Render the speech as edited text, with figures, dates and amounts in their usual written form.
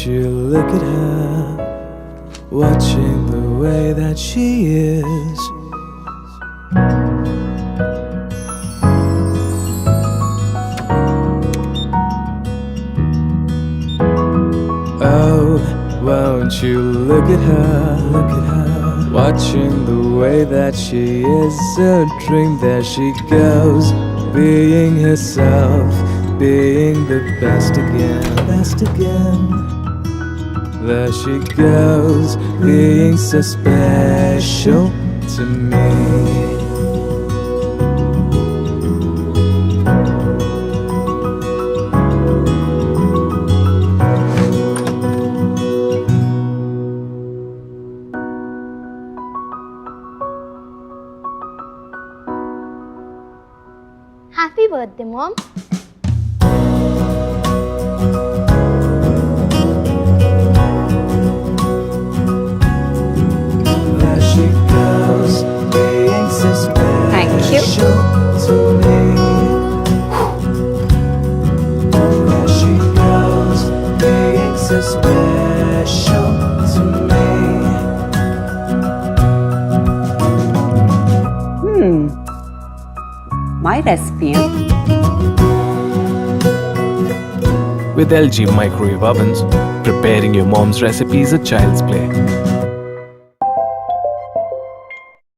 Won't you look at her, watching the way that she is? Oh, won't you look at her, watching the way that she is? A dream, there she goes, being herself, being the best again, There she goes, being so special to me. Happy birthday, Mom. There she goes, being so special Thank you. to me. There she goes, being so special to me. My recipe. With LG microwave ovens, preparing your mom's recipe is a child's play.